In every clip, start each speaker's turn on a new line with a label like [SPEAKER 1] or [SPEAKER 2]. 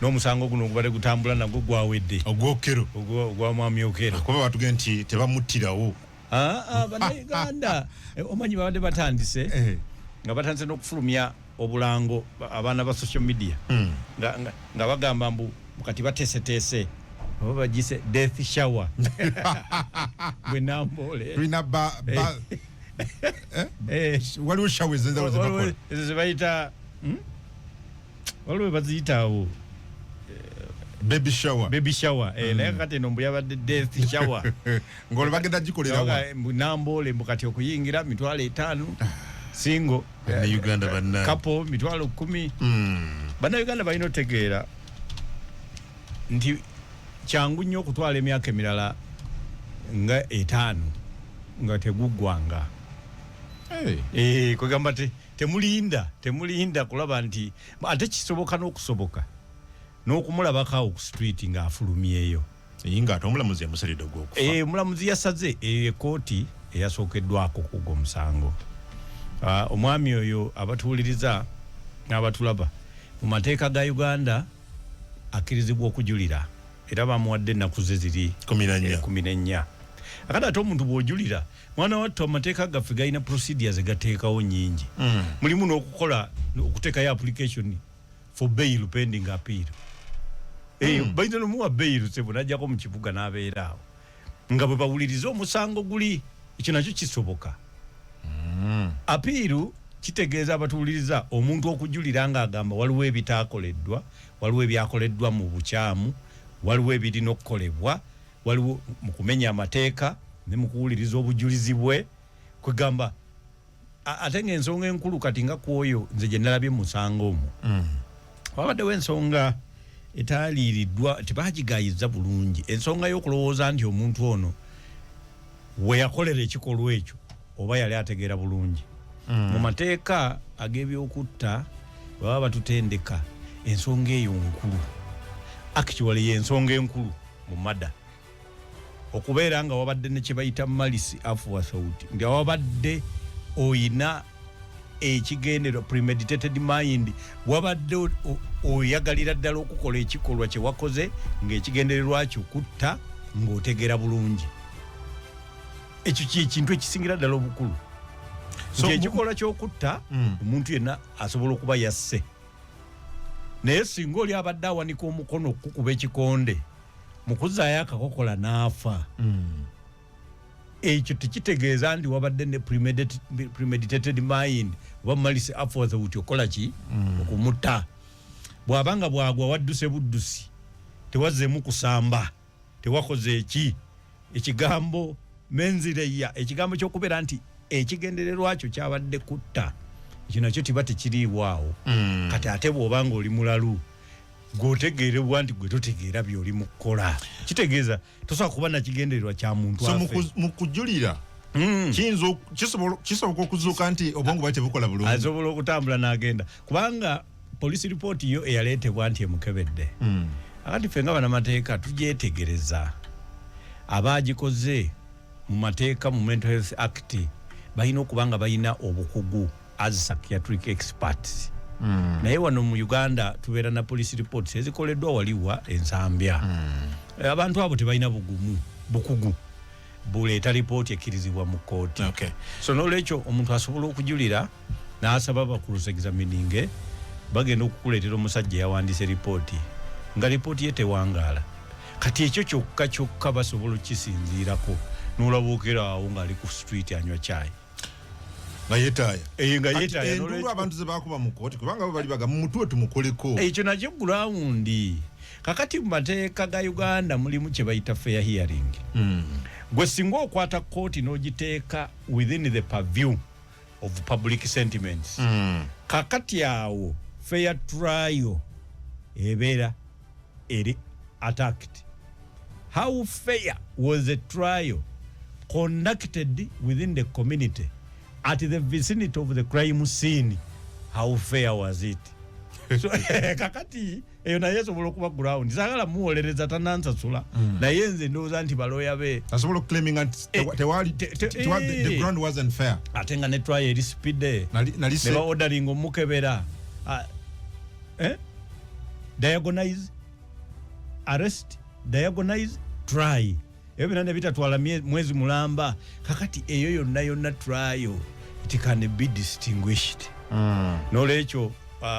[SPEAKER 1] n'omusango guno gubadde gutambula nagwo gwawedde
[SPEAKER 2] ogwokero
[SPEAKER 1] ogwa mwami Okero
[SPEAKER 2] kuba batugenda nti tebamuttirawo
[SPEAKER 1] bannayuganda omanyi babadde batandise nga batandise n'okufulumya obulango abaana ba social media nga bagamba mbu kati bateeseteese oba bagise death shower bwe Namboole
[SPEAKER 2] tulina waliwo shawe zenzawo zebakola
[SPEAKER 1] ezo zebayita waliwo baziyitaawo
[SPEAKER 2] baby shower
[SPEAKER 1] naye kati eno mbu yabadde death shower
[SPEAKER 2] ng'olwo bagenda gikolerawa
[SPEAKER 1] Namboole mbu kati okuyingira $5,000 singo
[SPEAKER 2] Uganda banna
[SPEAKER 1] kapo $10,000 bannayuganda balina otegeera nti kyangu nnyo okutwala emyaka emirala nga 5 nga teguggwanga kwegamba temulinda kulaba nti ate kisoboka n'okusoboka n'okumulabako ku street ng'afulumyeyo
[SPEAKER 2] nga ate omulamuzi yamusalidde ogw'okufa
[SPEAKER 1] omulamuzi yasaze ekooti eyasookeddwako kugwa omusango omwami oyo abatuwuliriza n'abatulaba mu mateeka ga Uganda akkirizibwa okujulira era bamuwadde ennaku ze ziri 14 akati ate omuntu bw'ojulira mwana wattu amateeka gaffe galina procedures gateekawo nyingi mulimu n'okukola okuteekayo application for bail pending appeal balina n'omuwa bail sebo n'ajjako mu kibuga n'abeera awo nga bwe bawuliriza omusango guli ekyo nakyo kisoboka apiiru kitegeeza abatuwuliriza omuntu okujulira ng'agamba waliwo ebitaakoleddwa waliwo ebyakoleddwa mu bukyamu waliwo ebirina okukolebwa waliwo mu kumenya amateeka ne mu kuwuliriza obujulizi bwe kwegamba ate ng'ensonga enkulu kati nga kwoyo nze gye nalabye mu musango omwo wabaddewo ensonga etaaliiriddwa tebaagigayiza bulungi ensonga y'okulowooza nti omuntu ono we yakolera ekikolwa ekyo oba yali ategeera bulungi mu mateeka ag'ebyokutta baba batutendeka ensonga eyo nkulu actually y'ensonga enkulu mu mada okubeera nga wabadde ne kye bayita malisi afuwasauti nti wabadde oyina ekigendero premeditated mind wabadde oyagalira ddala okukola ekikolwa kye wakoze ng'ekigendererwa kyo kutta ng'otegeera bulungi ekyo kintu ekisingira ddala obukulu ekikolwa ky'okutta omuntu yenna asobola okuba yasse naye singa oli abadde awanika omukono okukuba ekikonde mu kuzaayo akakokola n'afa ekyo tekitegeeza nti wabadde ne premeditated mind oba malisi afuwasauti okola ki okumutta bw'abanga bwagwa wadduse buddusi tewazzeemu kusamba tewakoze ekigambo menzireya ekigambo ky'okubeera nti ekigendererwa kyo kyabadde kutta ekyo nakyo tiba tekiriibwawo kati ate bw'obanga oli mulalu gw'otegeerebwa nti gwe totegeera by'oli mu kukola kitegeeza tosobola kuba nakigendererwa kya muntu afe
[SPEAKER 2] mu kujulira kisoboka okuzuuka nti obwongo bwali tebukola bulungi
[SPEAKER 1] asobola okutambula n'agenda kubanga police report yo eyaleetebwa nti emukebedde akati ffe nga banamateeka tugyetegereza abaagikoze mu mateeka mu mental health act balina okuba nga balina obukugu as psychiatric experts naye wano mu Uganda tubeera na police reports ezikoleddwa waliwa ensambya abantu abo tebalina bukugu buleeta lipooti ekkirizibwa mu kkooti so n'olwekyo omuntu asobola okujulira n'asaba ba cross examining bagenda okukuleetera omusajja yawandiise lipooti nga lipooti ye tewangaala kati ekyo kyokka basobola okukisinziirako n'olabukira awo ng'ali ku street anywa chai
[SPEAKER 2] nga yetaaya
[SPEAKER 1] n'olwekyo
[SPEAKER 2] abantu ze bakuba mu kkooti kubanga bo bali baga mu mutwe tumukoleko
[SPEAKER 1] ekyo nakyo gulawundi kakati mu mateeka ga Uganda mulimu kye bayita fair hearing gwe singa okwata kkooti n'ogiteeka within the purview of public sentiments kakati awo fair trial ebeera eri attacked. How fair was the trial conducted within the community at the vicinity of the crime scene? How fair was it? So kakati eyo naye asobola okuba ground sagala muwolereza tanansasula naye nze ndowooza nti baloya be
[SPEAKER 2] asobola claiming that the ground wasn't fair
[SPEAKER 1] ate nga ne trial eri speed ne ba ordering omukebera diagonise, arrest, diagonise, try. Ebyo ne bitatwala mwezi mulamba. Kakati eyo yonna trial it can be distinguished. N'olwekyo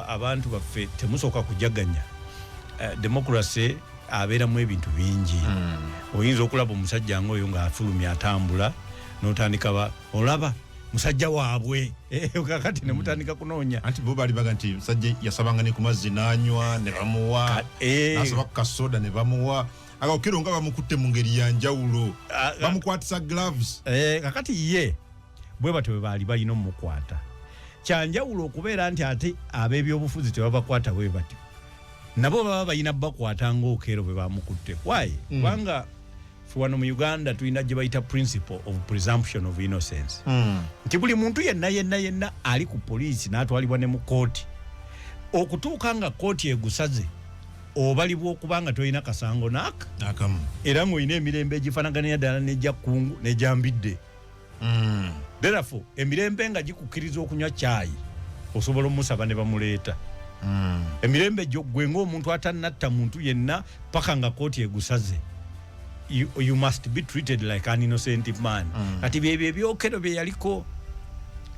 [SPEAKER 1] abantu baffe temusooka kujaganya. Democracy abeeramu ebintu bingi. Oyinza okulaba omusajja ng'oyo ng'afulumya atambula n'otandika olaba musajja waabwe kakati ne mutandika kunoonya
[SPEAKER 2] anti bo bali baga nti musajja yasabanga ne ku mazzi n'anywa ne bamuwa n'asaba ku kasoda ne bamuwa akakero nga bamukutte mu ngeri ya njawulo bamukwatisa gloves
[SPEAKER 1] kakati ye bwe batwe baali balina omukwata kyanjawulo okubeera nti ate ab'ebyobufuzi tebabakwata bwe batyo nabo baba balina bakwata ng'okero bwe bamukutte why kubanga wano mu Uganda tulina gye bayita principle of presumption of innocence nti buli muntu yenna ali ku poliisi n'atwalibwa ne mu kooti okutuuka nga kooti egusaze obalibwa okubanga tolina kasango n'akamu era ng'olina emirembe egifaanaganira ddala n'ejja kkungu n'ejambidde therefore emirembe nga gikukkiriza okunywa caayi osobola omusaba ne bamuleeta emirembe gyo gwe ng'omuntu atannatta muntu yenna paka nga kooti egusaze you must be treated like an innocent man. Kati byebyo ebyokero bye yaliko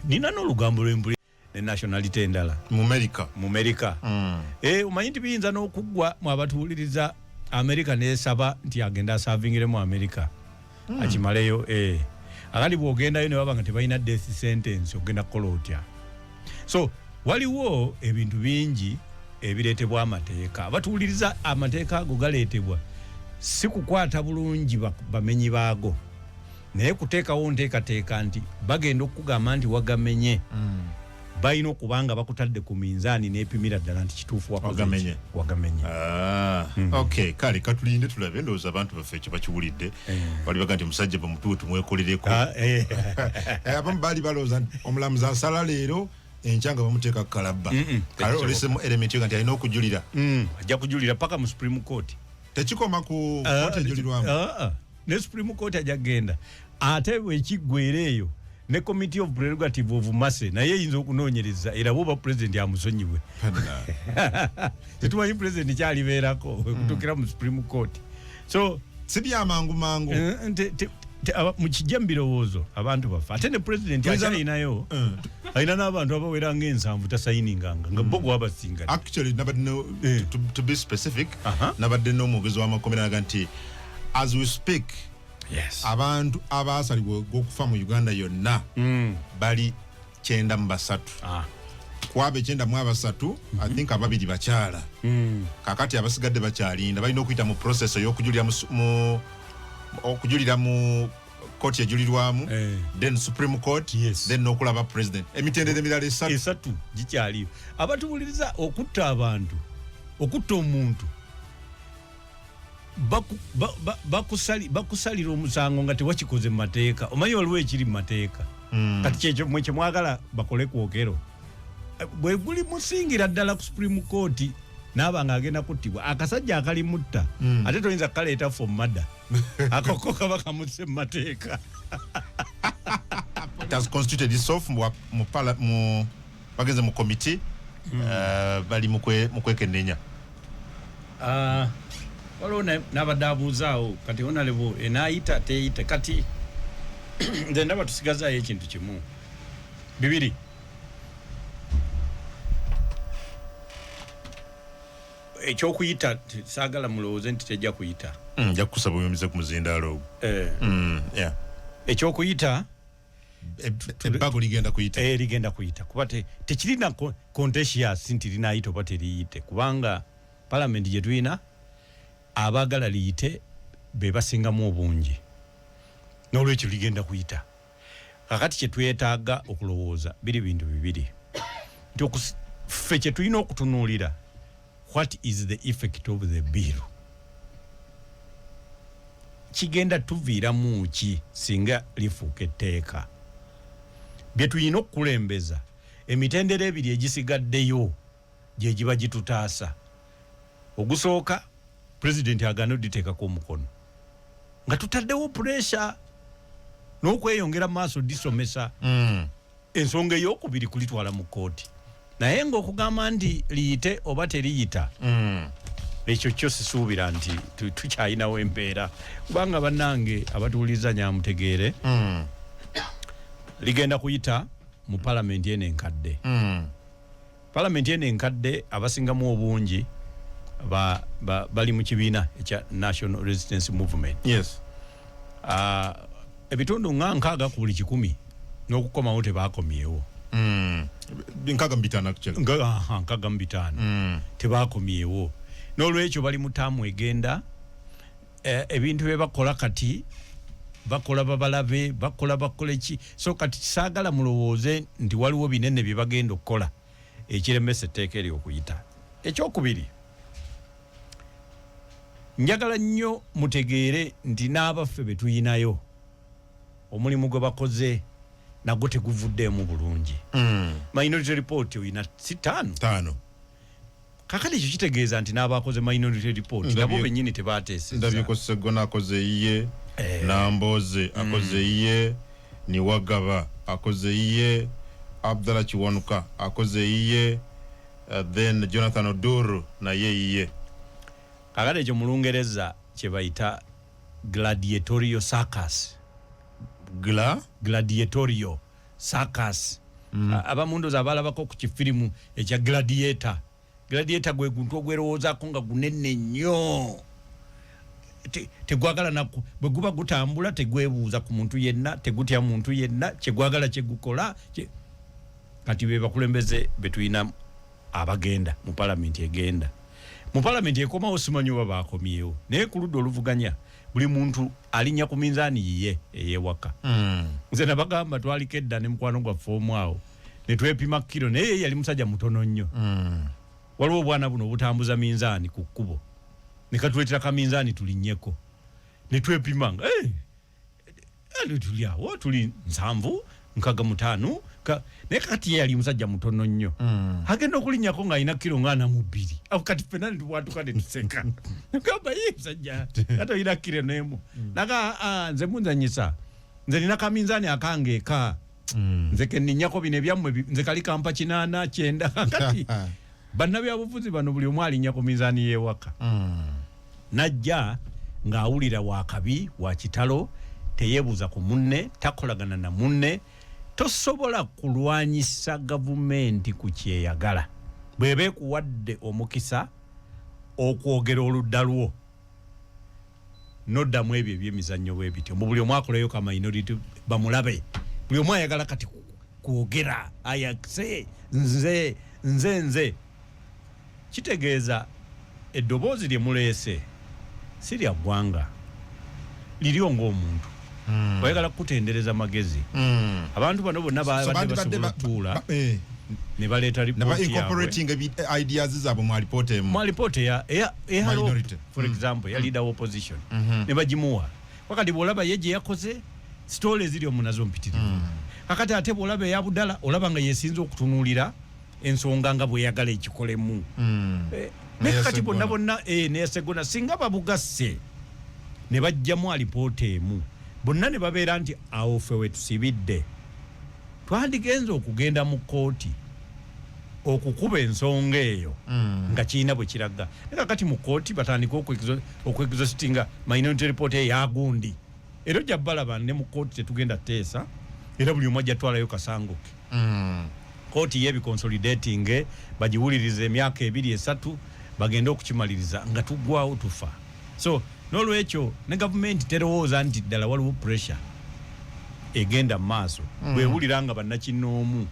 [SPEAKER 1] nina n'olugambo lw'embuli ne nationality endala
[SPEAKER 2] mu America.
[SPEAKER 1] Omanyi nti biyinza n'okuggwa mu abatuwuliriza America n'esaba nti agenda asavingire mu America akimaleyo akati bw'ogendayo ne baba nga tebalina death sentence ogenda kukola otya. So waliwo ebintu bingi ebireetebwa amateeka abatuwuliriza amateeka ago galeetebwa si kukwata bulungi bamenyi baago naye kuteekawo nteekateeka nti bagenda okugamba nti wagamenye balina okubanga bakutadde ku minzaani n'epimira ddala nti kituufu wagamenye.
[SPEAKER 2] Okay, kale katulinde tulabe ndowooza abantu baffe ekyo bakiwulidde bali baga nti musajja bamutuwe tumwekolereko abamu baali balowooza nti omulamuzi asala leero enkya nga bamuteeka kalabba kale olesemu element yo nti alina okujulira
[SPEAKER 1] ajja kujulira paka mu Supreme Court
[SPEAKER 2] tekikoma ku kooti ejulirwamu
[SPEAKER 1] ne Supreme Court ajja genda ate bwekiggwera eyo ne Committee of Prerogative of Mercy naye eyinza okunoonyereza era bwoba president amusonyiwe tetumanyi president kyalibeerako okutuukira mu Supreme Court so
[SPEAKER 2] si byamangu
[SPEAKER 1] mu kijja mu birowoozo abantu baffe ate ne president akyalinayo alina n'abantu abawera ng'ensanvu tasayininganga nga bo gwabasinga
[SPEAKER 2] actually nabadde to be specific nabadde n'omwogezi w'amakomera naga nti as we speak abantu abaasalibwa okufa mu Uganda yonna bali 93 kwaba 93 I think ababiri bakyala kakati abasigadde bakyalinda balina okuyita mu process okujulira mu kooti ejulirwamu then Supreme Court then n'okulaba president emitendera emirala esatu
[SPEAKER 1] gikyaliyo abatuwuliriza okutta abantu okutta omuntu bakusalira omusango nga tewakikoze mu mateeka omanyi waliwo ekiri mu mateeka kati kyekyo mwe kyemwagala bakole kwogero bwe guli musingira ddala ku Supreme Court n'aba ng'agenda kuttibwa akasajja akalimutta ate toyinza kukaleeta for murder akoko kaba kamutse mu mateeka
[SPEAKER 2] it has constituted itself bagenze mu committee bali mu kwekennenya
[SPEAKER 1] waliwo n'abadde abuuzaawo kati onalebo enaayita teyita kati nze ndaba tusigazaayo ekintu kimu bibiri ekyokuyita saagala mulowooze nti tejja kuyita
[SPEAKER 2] nja kukusaba oyombize ku muzindaalo
[SPEAKER 1] ekyokuyita
[SPEAKER 2] ebbago ligenda
[SPEAKER 1] kuyita kuba tekirina contentious nti linaayita oba teriyite kubanga palamenti gye tulina abaagala liyite be basingamu obungi n'olwekyo ligenda kuyita kakati kye twetaaga okulowooza biri bintu bibiri nti ffe kye tulina okutunuulira what is the effect of the bill kigenda tuviiramu ki singa lifuuka etteeka bye tulina okukulembeza emitendera ebiri egisigaddeyo gye giba gitutaasa ogusooka president agaana oditeekako omukono nga tutaddewo pressure n'okweyongera maaso disomesa ensonga ey'okubiri kulitwala mu kooti naye ng'okugamba nti liyite oba teriyita ekyo kyo sisuubira nti tukyayinawo embeera kubanga bannange abatuwuliza nyamutegeere ligenda kuyita mu palamenti eno enkadde palamenti eno enkadde abasingamu obungi bali mu kibiina ekya National Resistance Movement.
[SPEAKER 2] Yes.
[SPEAKER 1] Ebitundu nga 6 ku buli 100 n'okukomawo tebaakomyewo.
[SPEAKER 2] Nkaga mbitana actually.
[SPEAKER 1] Nkaga mbitana. Tebaakomyewo. N'olwekyo bali mu taamu egenda ebintu bye bakola kati bakola babalabe bakola ki so kati saagala mulowooze nti waliwo binene bye bagenda okukola ekiremesa etteeka eri okuyita. Ekyokubiri njagala nnyo mutegeere nti n'abaffe be tuyinayo omulimu gwe bakoze nagwo teguvuddeemu bulungi. Minority Report oyina 5 kakati ekyo kitegeeza nti n'abakoze Minority Report nabo bennyini tebaateeseza.
[SPEAKER 2] Ndabyeko Segona akoze iye Namboze akoze iye Niwagaba akoze iye Abdallah Kiwanuka akoze iye then Jonathan Odoro na iye
[SPEAKER 1] kakati ekyo mu Lungereza kye bayita gladiatorial circus. Gladiatorial circus. Abamundoza abalabako ku kifirimu ekya Gladiator. Gladiator gwe guntu ogwerowoozaako nga gunene nnyo tegwagala naku bwe guba gutambula tegwebuuza ku muntu yenna tegutya muntu yenna kyegwagala kyegukola kati be bakulembeze betuyina abagenda mu palamenti egenda mu palamenti ekomawo simanyi oba baakomyewo naye ku ludda oluvuganya buli muntu alinnya ku minzaani yiye eyewaka. Nze nabagamba twaliko edda ne mukwano gwaffe omu awo ne twepima kiro naye yali musajja mutono nnyo. Waliwo obwana buno obutambuza minzaani ku kkubo ne katuleetera ka minzaani tulinnyeko ne twepimanga tuli awo tuli 7 nkaga 5 naye kati ye yali musajja mutono nnyo agenda okulinnyako ng'alina kiro nga 42 awo kati ffenna ne tubwatuka ne tuseka gamba ye musajja ate olina kiro n'emu naga nze munzanyisa nze nina ka minzaani akange eka nze kenninnyako bino ebyammwe nze kali kampa 8 9 kati bannabyabufuzi bano buli omu alinnya ku minzaani y'ewaka. Najja ng'awulira wa kabi wa kitalo teyeebuuza ku munne takolagana na munne tosobola kulwanyisa gavumenti ku kyeyagala bw'eba ekuwadde omukisa okwogera oludda lwo noddamu ebyo ebyemizannyo bwe bityo mu buli omu akolayo ka minority bamulabe buli omu ayagala kati kwogera ayakse nze kitegeeza eddoboozi lye muleese si lya ggwanga liryo ng'omuntu oyagala kutendereza magezi abantu bano bonna badde basobola tuula ne baleeta
[SPEAKER 2] incorporating ideas zaabwe mu
[SPEAKER 1] alipoota ya for example ya leader opposition ne bagimuwa wakati bw'olaba ye gye yakoze sitole ziri omu nazo mpitirivu kakati ate bw'olaba eya budala olaba nga yesinza okutunuulira ensonga nga bwe yagala ekikolemu naye kati bonna neyasegona singa babugasse ne bajjamu alipoota emu bonna ne babeera nti awo ffe we tusibidde twandigenza okugenda mu kooti okukuba ensonga eyo nga kirina bwe kiraga naye kakati mu kooti batandika okwegizositinga Minority Report eyagundi era ojja balaba ne mu kooti tetugenda teesa era buli omu ajja twalayo kasango ke kooti yebiconsolidating bagiwuliriza emyaka 2-3 bagenda okukimaliriza nga tuggwawo tufa so n'olwekyo ne gavumenti terowooza nti ddala waliwo pressure egenda mu maaso bwewulira nga bannakinoomu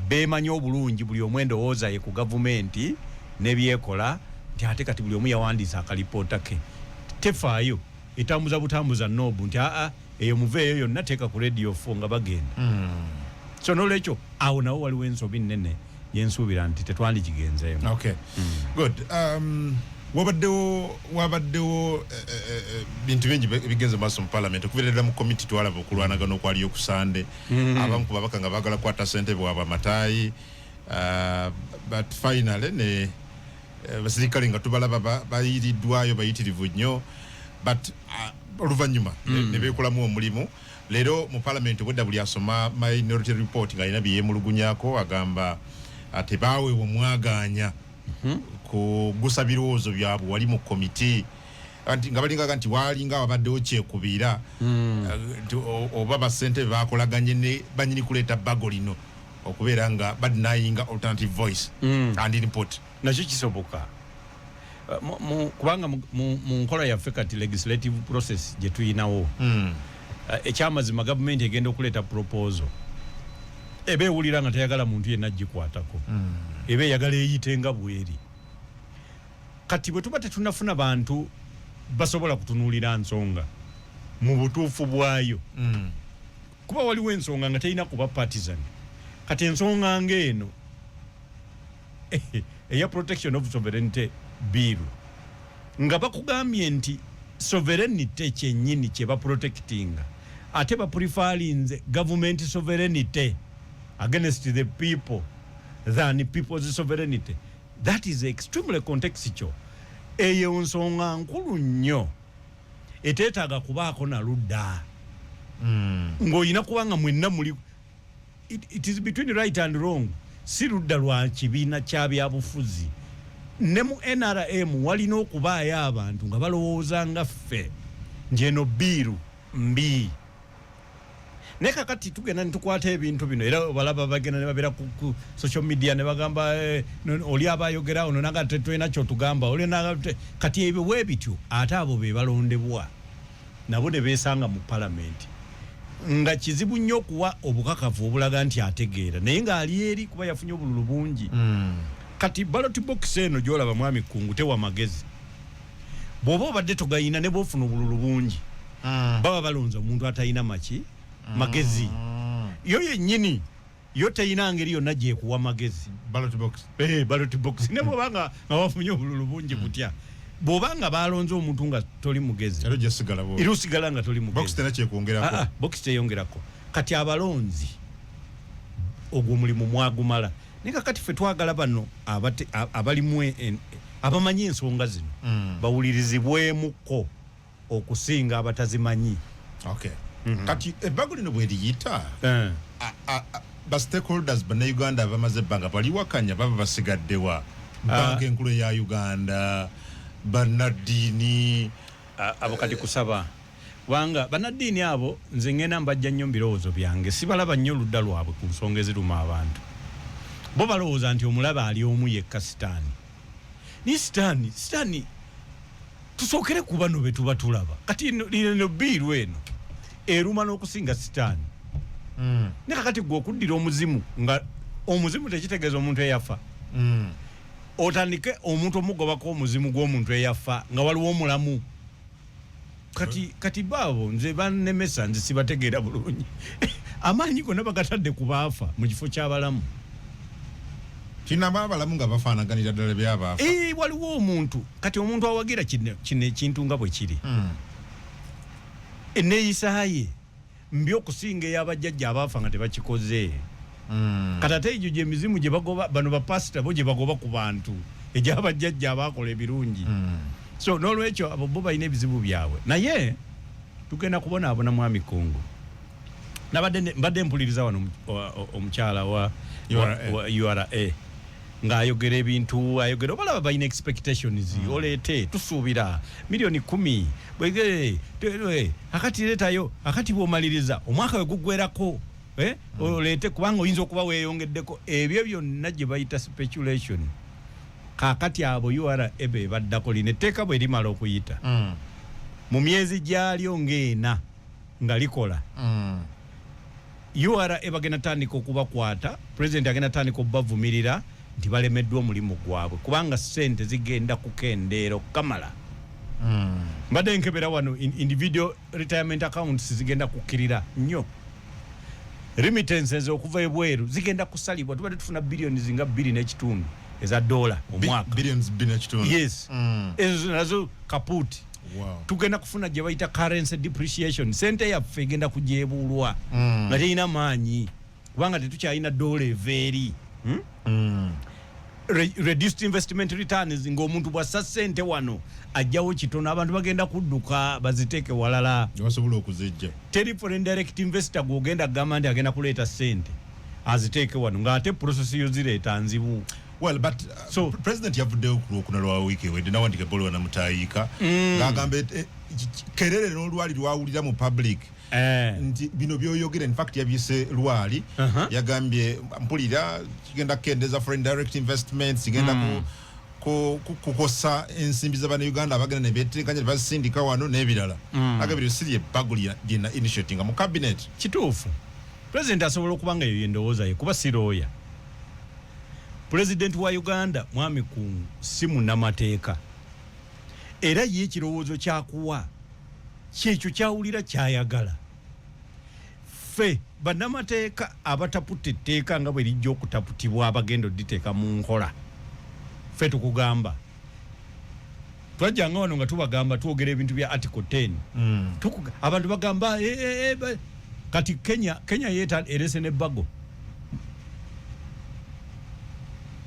[SPEAKER 1] beemanyi obulungi buli omu endowooza ye ku gavumenti n'ebyekola nti ate kati buli omu yawandiisa akalipoota ke tefaayo etambuza butambuza noobu nti eyo muveeyo yonna teeka ku radio 4 nga bagenda so n'olwekyo awo nawo waliwo ensobi nnene yensuubira nti tetwandikigenzeemu.
[SPEAKER 2] Okay. Good. wabaddewo bintu bingi bigenze maaso mu parliament okuviirira mu committee twalaba okulwanagana okwaliyo ku Sande abamu ku babaka nga baagala kwata ssente bwaba Matayi but finally ne basirikale nga tubalaba bayiriddwayo bayitirivu nnyo but oluvannyuma ne beekolamu omulimu leero mu parliament obwedda buli asoma Minority Report ng'alina bye yeemulugunyako agamba tebaaweebwa omwagaanya kugusa birowoozo byabwe wali mu komiti nga balinga nti walinga abaddewo kyekubira oba basente bakolaganye ne banyini kuleeta bago lino okubeera nga badinayinga alternative voice and input
[SPEAKER 1] nakyo kisoboka kubanga mu nkola yaffe kati legislative process gye tuyinawo ekyamazima gavumenti egenda okuleeta proposal eba ewulira nga tayagala muntu yenna gikwatako eba eyagala eyitenga bweri kati bwe tuba tetunafuna bantu basobola kutunuulira nsonga mu butuufu bwayo kuba waliwo ensonga nga terina kuba partisan kati ensonga ng'eno eya protection of sovereignty bill nga bakugambye nti sovereignty kyennyini kye baprotectinga ate baprefarinze government sovereignty against the people than people's sovereignty. That is extremely contextual. Eyo nsonga nkulu nnyo eteetaaga kubaako na ludda ng'olina kubanga mwenna muli it is between right and wrong, si ludda lwa kibiina kya byabufuzi. Ne mu NRM walina okubaayo abantu nga balowooza nga ffe njeno biiru mbi. Ne kakati tugenda nitukwata ebintu bino era balaba bagenda ne babeera ku social media ne bagamba oli abayogera ono naga tetulina kyotugamba oli naga kati ebyo weebityo ate abo be balondebwa nabo ne beesanga mu palamenti nga kizibu nnyo okuwa obukakafu obulaga nti ategeera naye ng'ali eri kuba yafunye obululu bungi. Kati ballot box eno gyolaba mwami Kkungu tewa magezi bw'oba obadde togayina ne bw'ofuna obululu bungi baba balonza omuntu atalina magezi yo yennyini yo teyina ngeri yonna gyekuwa magezi
[SPEAKER 2] ballot box
[SPEAKER 1] ballot box ne bw'obanga nga wafunye obululu bungi butya bw'obanga balonze omuntu nga toli mugezi era osigala nga toli mugezi box teyongerako kati abalonzi ogwo mulimu mwagumala naye kakati ffe twagala bano abalimu abamanyi ensonga zino bawulirizibwemuko okusinga abatazimanyi.
[SPEAKER 2] Kati ebbago lino bwe liyita ba stakeholders bannayuganda bamaze ebbanga baliwakanya baba basigaddewa banka enkulu eya Uganda bannaddiini
[SPEAKER 1] abo kati kusaba wanga bannaddiini abo nze ngenda mbajja nnyo mu birowoozo byange sibalaba nnyo oludda lwabwe ku nsonga eziruma abantu bo balowooza nti omulaba ali omu yekka sitaani ni sitaani tusookere ku bano be tuba tulaba kati lino biiru eno eruma n'okusinga sitaani ne kakati gwe okuddira omuzimu nga omuzimu tekitegeeza omuntu eyafa otandike omuntu omugobako omuzimu gw'omuntu eyafa nga waliwo omulamu kati baabo nze bannemesa nze sibategeera bulungi amaanyi gonna bagatadde ku baafa mu kifo ky'abalamu
[SPEAKER 2] kinaba abalamu nga bafaanaganira ddala byabaafa
[SPEAKER 1] waliwo omuntu kati omuntu awagira kino ekintu nga bwe kiri enneeyisa ye mbi okusinga ey'abajjajja abaafa nga tebakikoze kati ate egyo gy'emizimu gye bagoba bano bapasita bo gye bagoba ku bantu egy'abajjajja abaakola ebirungi so n'olwekyo abo bo balina ebizibu byabwe naye tugenda kubonaabona mwami Kkungu mbadde mpuliriza wano omukyala wa URA ng'ayogera ebintu ayogera obalaba balina expectations oleete tusuubira miliyoni 10 bwegere akati leetayo akati bw'omaliriza omwaka we guggwerako oleete kubanga oyinza okuba weeyongeddeko ebyo byonna gye bayita speculation kaakati abo URA be baddako lino etteeka bwe limala okuyita mu myezi gyalyo ng'ena nga likola URA bagenda tandika okubakwata president agenda tandika okubavumirira nti balemeddwa omulimu gwabwe kubanga ssente zigenda kukendeera okukamala mbadde nkebera wano individual retirement accounts zigenda kukkirira nnyo remittances okuva ebweru zigenda kusalibwa tubadde tufuna billions nga 2.5 eza dola omwaka
[SPEAKER 2] billions 2.5
[SPEAKER 1] yes ezo nazo kaputi tugenda kufuna gye bayita currency depreciation sente yaffe egenda kujebuulwa nga terina maanyi kubanga tetukyalina dola eveeri reduced investment returns ng'omuntu bw'assa ssente wano ajjawo kitono abantu bagenda kudduka baziteeke walala
[SPEAKER 2] basobola okuzijja
[SPEAKER 1] teri foreign direct investor gw'ogenda kugamba nti agenda kuleeta ssente aziteeke wano ng'ate process yo zireeta nzibu
[SPEAKER 2] Well, but so President yavuddeyo ku lwa wiki wedde nawandika bolo na mutayika ng'agamba Kerere n'olwali lwawulira mu public nti bino byoyogera in fact yabyise lwali yagambye mpulira kigenda kukendeza foreign direct investments kigenda kukosa ensimbi z'Abannayuganda abagenda ne beeteekanya ne basindika wano n'ebirala agambye siri ebbaguli gina initiating mu cabinet.
[SPEAKER 1] Kituufu President asobola okubanga yo yendowooza ye kuba sirooya. President wa Uganda mwami ku simu n'amateeka era ye ekirowoozo kyakuwa kyekyo kyawulira kyayagala. Ffe bannamateeka abataputa etteeka nga bwe lijja okutaputibwa abagenda odditeeka mu nkola ffe tukugamba twajjanga wano nga tubagamba twogera ebintu bya article 10 abantu bagamba kati Kenya yeta erese n'ebbago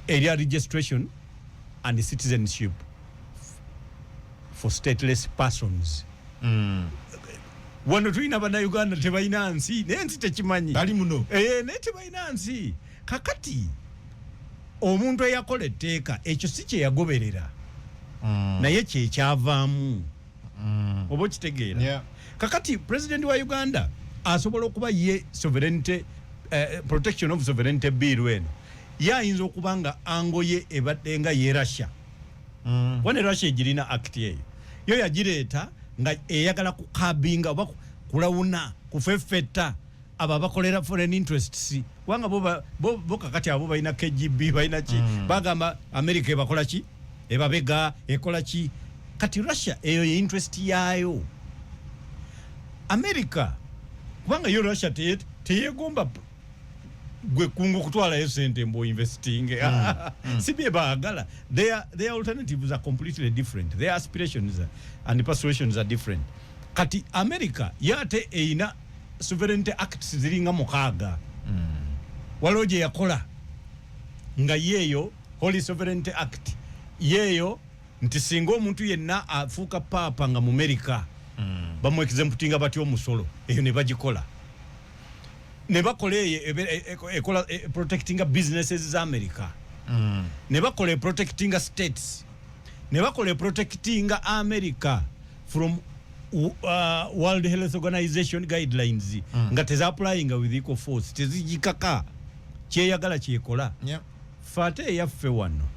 [SPEAKER 1] area registration and citizenship for stateless persons. Wano tulina Bannayuganda tebalina nsi n'ensi tekimanyi
[SPEAKER 2] bali muno
[SPEAKER 1] ne tebalina nsi kakati omuntu eyakola etteeka ekyo si kye yagoberera naye kye kyavaamu oba okitegeera kakati President wa Uganda asobola okuba ye sovereignty protection of sovereignty bill eno yayinza okubanga ango ye ebadde nga ye Russia wane Russia egirina act yeyo yo yagireeta nga eyagala kukabinga oba kulawuna kufeffetta aba bakolera foreign interests wanga bo kakati abo balina KGB balina ki bagamba America ebakola ki ebabega ekola ki kati Russia eyo ye interest yayo America kubanga yo Russia teyegomba gwe kungo kutwala esente mbo investing sibe baagala their alternatives are completely different, their aspirations and persuasions are different. Kati America yate eina sovereignty acts ziringa mukaaga waloje yakola nga yeyo Holy Sovereignty Act yeyo nti singa omuntu yenna afuuka papa nga mu America bamwekize batyo omusolo eyo ne bagikola ne bakole ekola protecting businesses za America ne bakole protecting states ne bakole protecting America from World Health Organization guidelines nga teza applying with equal force tezijikaka kyeyagala kyekola fate yaffe wano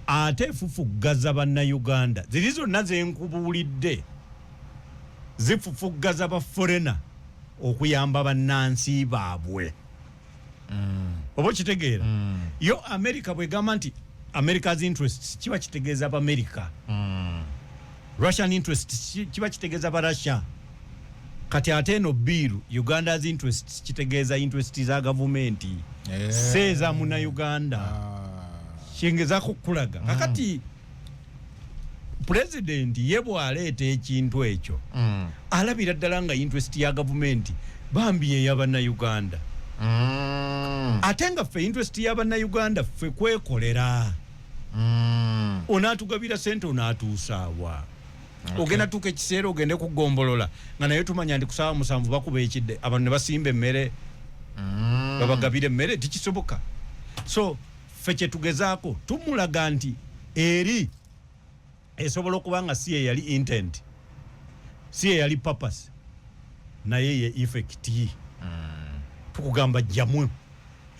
[SPEAKER 1] ate fufugaza Bannayuganda zirizo naze enkubulidde zifufugaza ba foreigner okuyamba bannansi baabwe obo kitegeera yo America bwe gamba nti America's interests kiba kitegeeza ba America Russian interests kiba kitegeeza ba Russia kati ate no bill Uganda's interests kitegeeza interests za government seza muna Uganda shingeza kukulaga kakati President yebo alete ekintu ekyo alabira ddala nga interest ya government bambi ya Bannayuganda atenga fe interest ya Bannayuganda fe kwekolera onatugabira sente onatuusaawa ogenda tuke kiseera ogende kugombolola nga naye tumanya ndi kusaawa musanvu bakuba ekidde abantu ne basimba emmere babagabire emmere tikisoboka so fe kye tugezaako tumulaga nti eri esobola okubanga si ye yali intent si ye yali purpose naye ye effect tukugamba jamwe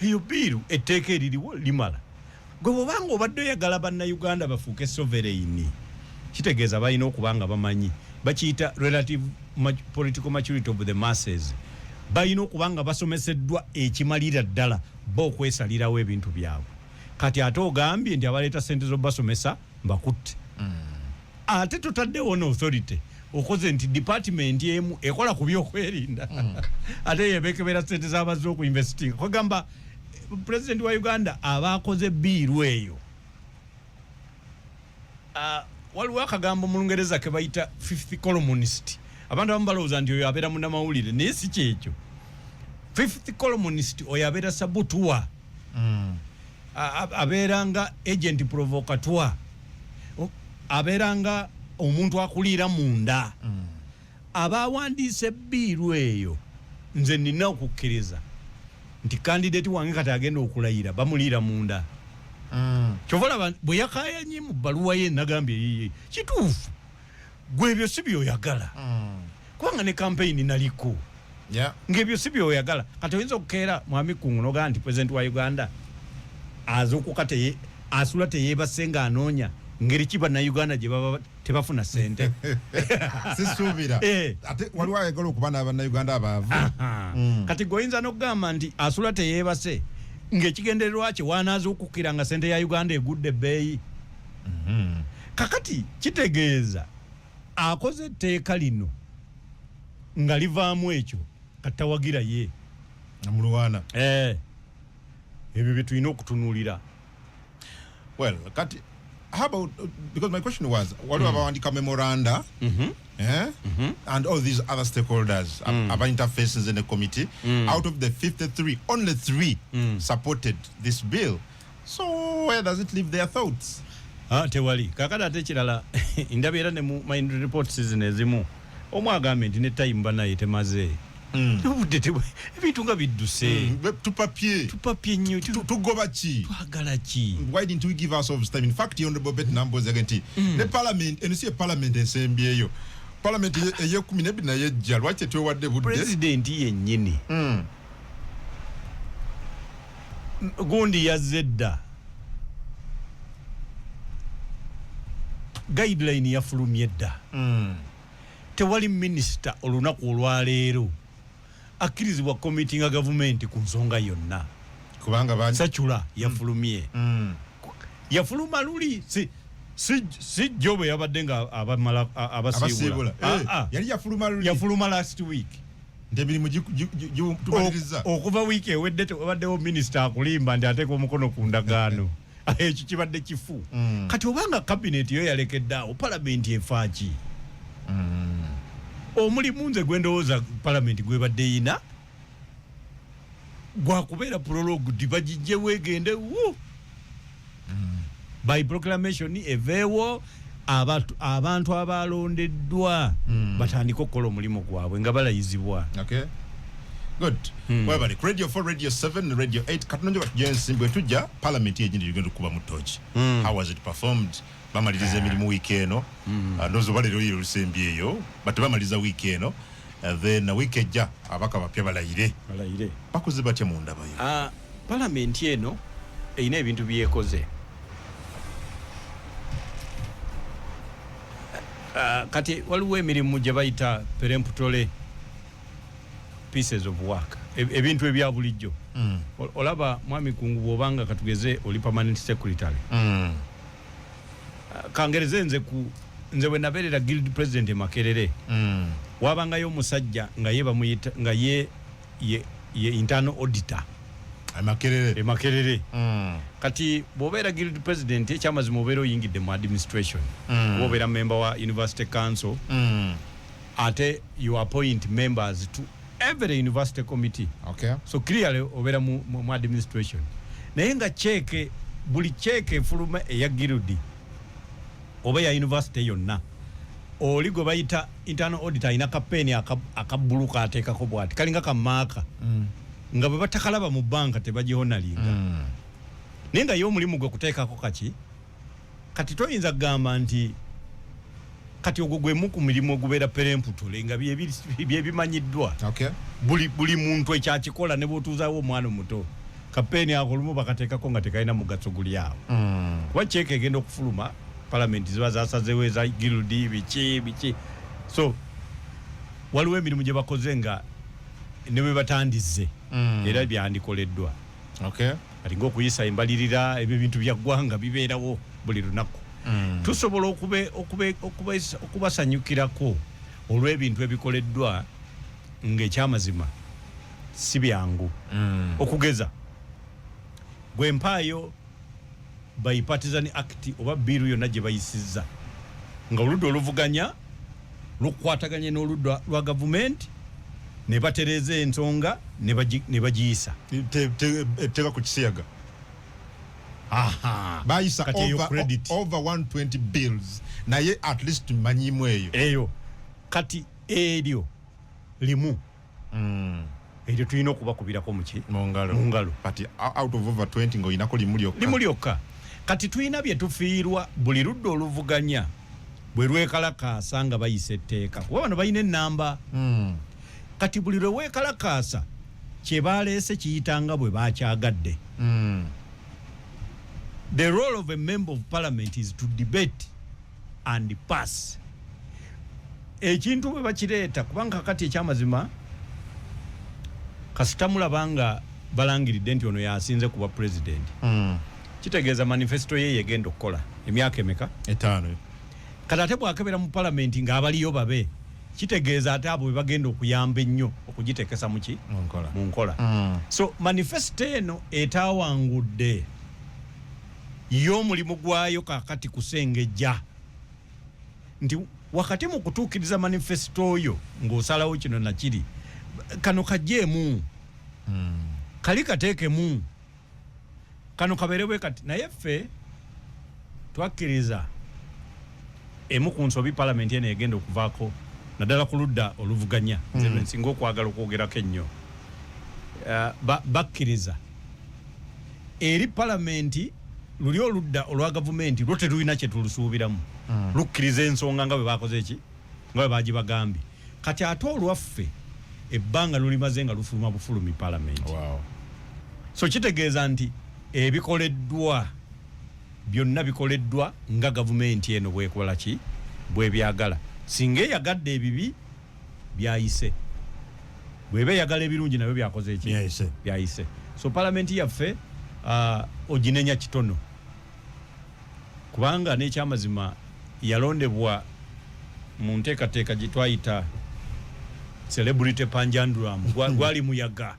[SPEAKER 1] eyo biru etteeka eririwo limala gwe bwobanga obadde oyagala Bannayuganda bafuuke sovereign kitegeeza balina okubanga bamanyi bakiyita relative political maturity of the masses balina okubanga basomeseddwa ekimalira ddala bo okwesalirawo ebintu byabwe kati ate ogambye nti abaleeta sente z'obasomesa mbakutte ate tutaddewo no authority okoze nti department emu ekola ku byokwerinda ate yebekebera sente z'abazze okuinvesting kwagamba President wa Uganda abakoze biiru eyo waliwo akagambo mu Lungereza ke bayita fifth columnist abantu abamu balowooza nti oyo abeera munnamawulire naye si kyekyo fifth columnist oyo abeera sabutua abeeranga agent provocatoire abeeranga omuntu akulira munda abawandiise biiru eyo nze nina okukkiriza nti candidate wange kati agenda okulayira bamuliira munda Chovola bwe yakayanye mu bbaluwa ye nagambye yiye kituufu gwe ebyo si by'oyagala kubanga ne campaign naliko ng'ebyo si by'oyagala kati oyinza okukeera mwami kungu nogaa nti president wa Uganda az'okukate asula teyeebase ng'anoonya ngeri ki bannayuganda gye baba tebafuna sente
[SPEAKER 2] sisuubira ate waliwo ayagala okuba n'abannayuganda abaavu
[SPEAKER 1] kati goyinza n'okugamba nti asula teyeebase ng'ekigendererwa kye wanaaza okukkira nga sente ya Uganda egudde ebbeeyi kakati kitegeeza akoze etteeka lino nga livaamu ekyo katawagira ye
[SPEAKER 2] namulwana
[SPEAKER 1] ebyo bye tulina okutunuulira.
[SPEAKER 2] Well, kati how about because my question was what about the memoranda and all these other stakeholders about interfaces in the committee out of the 53 only 3 supported this bill, so where does it leave their thoughts?
[SPEAKER 1] Tewali kakada ate kirala ndabira ne mu mind reports ezimu omwagambe nti ne time banaye temaze ebintu nga bidduse tupapye nnyo
[SPEAKER 2] tugoba ki
[SPEAKER 1] twagala ki.
[SPEAKER 2] Why didn't we give ourselves time? In fact, honorable Bet Numbers again the parliament and you see parliament esembyeyo parliament eye 12 naye jja lwaki twewadde budde
[SPEAKER 1] president yennyini gundi yazedda guideline yafulumye dda tewali minister olunaku olwaleero akkirizibwa committee nga government ku nsonga yonna
[SPEAKER 2] kubanga bani
[SPEAKER 1] Sachula yafulumye yafuluma luli si jobe yabadde nga abasibula
[SPEAKER 2] yali yafuluma luli
[SPEAKER 1] yafuluma last week
[SPEAKER 2] ndebiri tubaliza
[SPEAKER 1] okuva week ewedde tewabaddewo minister akulimba ndi ateeka omukono ku ndagaano ekyo kibadde kifu kati obanga cabinet yo yalekeddaawo parliament efaaki omulimu nze gwendowooza parliament gwebadde yina gwakubeera prologue dibagijje weegende by proclamation eveewo abantu abalondeddwa batandika okukola omulimu gwabwe nga balayizibwa.
[SPEAKER 2] Okay, good. Webale Radio 4, Radio 7, Radio 8 katunonjo batujensibwe tujja parliament yegindi ligendo kuba mutochi. How was it performed? Bamaliriza emirimu weekeno nozo balero yero lusembyeyo but bamaliriza weekeno then week ejja abaka bapya balayire bakoze batya mu ndaba yo.
[SPEAKER 1] Parliament eno eyina ebintu byekoze kati waliwo emirimu gye bayita peremptory pieces of work ebintu ebya bulijjo olaba mwami kungu bwobanga katugeze oli permanent secretary kangereze nze bwe nabeerera guild president Makerere wabangayo omusajja nga ye bamuyita nga ye internal auditor Makerere kati bw'obeera guild president ekyamazima obeera oyingidde mu administration obeera member wa university council ate you appoint members to every university committee.
[SPEAKER 2] Okay,
[SPEAKER 1] so clearly obeera mu administration naye nga buli cheque efuluma eya guild oba ya university yonna oli gwe bayita internal auditor ina kapeni akabbuluka ateekako bwati kalinga kamaaka nga bwe batakalaba mu banka tebagihonalinga naye nga ye omulimu gwe kuteekako kati toyinza kugamba nti kati ogwo gwemu ku mirimu ogubeera peremptory nga byebimanyiddwa.
[SPEAKER 2] Okay,
[SPEAKER 1] buli muntu ekyakikola ne bw'otuuzaawo omwana omuto kapeni akolumu bakateekako nga tekalina mugaso guli awo kuba cheeke egenda okufuluma parliament ziba zasazeewo eza guild biki so waliwo emirimu gye bakoze nga ne bwe batandize era byandikoleddwa.
[SPEAKER 2] Okay,
[SPEAKER 1] kati ng'okuyisa embalirira ebyo ebintu bya ggwanga bibeerawo buli lunaku tusobola okubasanyukirako olw'ebintu ebikoleddwa ng'ekyamazima si byangu okugeza gwe mpaayo bipartisan act oba biiru yonna gye bayisizza nga oludda oluvuganya lukwataganye n'oludda lwa gavumenti ne batereeza ensonga ne bagiyisa
[SPEAKER 2] teka ku kisiyaga bayisa over 120 bills naye at least manyimu
[SPEAKER 1] eyo kati eryo limu eryo tulina okubakubirako mu ngalo
[SPEAKER 2] but out of over 20 ng'oyinako limu lyokka
[SPEAKER 1] kati tulina bye tufiirwa buli ludda oluvuganya bwe lwekalakaasa nga bayisa etteeka kuba bano balina ennamba kati buli lwe weekalakaasa kye baleese kiyitanga bwe bakyagadde. The role of a member of parliament is to debate and pass. Ekintu bwe bakireeta kubanga kakati ekyamazima kasita mulabanga balangiridde nti ono yasinze kuba president. Kitegeeza manifesto ye yegenda okukola emyaka emeka
[SPEAKER 2] 5
[SPEAKER 1] kati ate bwakebera mu parliament ng'abaliyo babe kitegeeza ate abo bagenda okuyamba ennyo okugitekesa mu nkola. So manifesto eno etawangudde y'omulimu gwayo kakati kusengejja nti wakati mu kutuukiriza manifesto oyo ng'osalawo kino nakiri kano kajeemu kali kateekemu kano kabeerebwe kati naye ffe twakkiriza emu ku nsobi parliament eno egenda okuvaako naddala ku ludda oluvuganya nze nsinga okwagala okwogerako ennyo bakkiriza eri parliament luli oludda olwa gavumenti lwo terulina kye tulusuubiramu lukkiriza ensonga nga bwe bakoze eki nga bwe bagibagambye kati ate olwaffe ebbanga lulimaze nga lufuluma bufulumi parliament. So kitegeeza nti ebikoleddwa byonna bikoleddwa nga gavumenti eno bwekola ki bwe byagala singa eyagadde ebibi byayise bweba eyagala ebirungi nabyo byakoze eki byayise. So parliament yaffe oginenya kitono kubanga n'ekyamazima yalondebwa mu nteekateeka gye twayita celebrity panjandrum gwali muyaga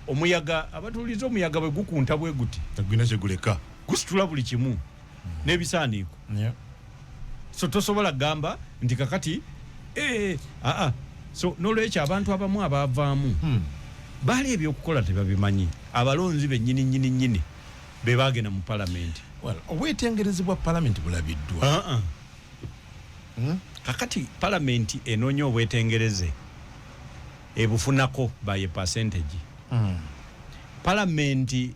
[SPEAKER 1] omuyaga abatuuliza omuyaga bwe gukunta bwe guti
[SPEAKER 2] tagwina kye guleka
[SPEAKER 1] gusitula buli kimu n'ebisaaniiko. So tosobola gamba nti kakati so n'olwekyo abantu abamu abaavaamu baali ebyokukola tebabimanyi abalonzi bennyini be baagenda mu parliament.
[SPEAKER 2] obwetengerezebwa parliament bulabiddwa
[SPEAKER 1] kakati parliament enoonya obwetengereze ebufunako by a percentage. Parliament